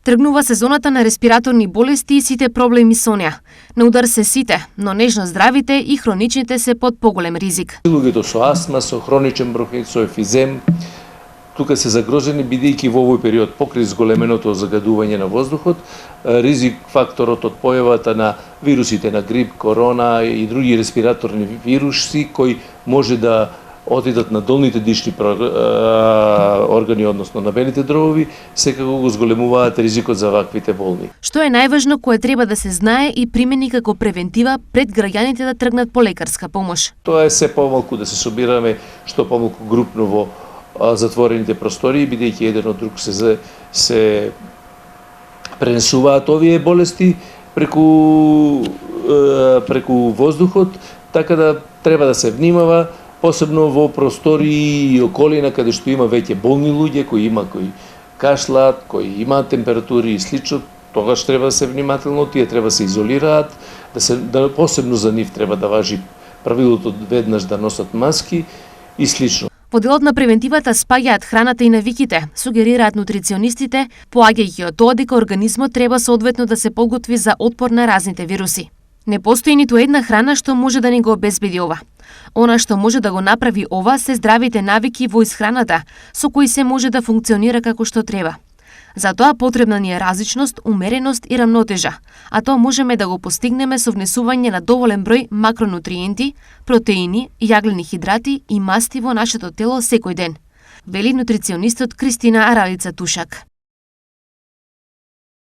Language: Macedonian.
Тргнува сезоната на респираторни болести и сите проблеми со неа. На удар се сите, но нежно здравите и хроничните се под поголем ризик. Луѓето со астма, со хроничен бронхит, со емфизем, тука се загрозени бидејќи во овој период покрај зголеменото загадување на воздухот, ризик факторот од појавата на вирусите на грип, корона и други респираторни вируси кои може да отидат на долните дишни органи, односно на белите дробови, секако го зголемуваат ризикот за ваквите болни. Што е најважно кое треба да се знае и примени како превентива пред граѓаните да тргнат по лекарска помош? Тоа е се помалку да се собираме што помалку групно во затворените простории, бидејќи еден од друг се пренесуваат овие болести преку воздухот, така да треба да се внимава, посебно во простории и околина каде што има веќе болни луѓе, кои кашлат, кои имаат температури и слично, тогаш треба да се внимателно, тие треба да се изолираат, посебно за нив треба да важи правилото веднаш да носат маски и слично. Во делот на превентивата спаѓаат храната и навиките, сугерираат нутриционистите, поаѓајќи од тоа дека организмот треба соодветно да се подготви за отпор на разните вируси. Не постои ниту една храна што може да ни го обезбеди ова. Она што може да го направи ова се здравите навики во исхраната, со кои се може да функционира како што треба. Затоа потребна ни е различност, умереност и рамнотежа, а тоа можеме да го постигнеме со внесување на доволен број макронутриенти, протеини, јаглени хидрати и масти во нашето тело секој ден, вели нутриционистот Кристина Аралица Тушак.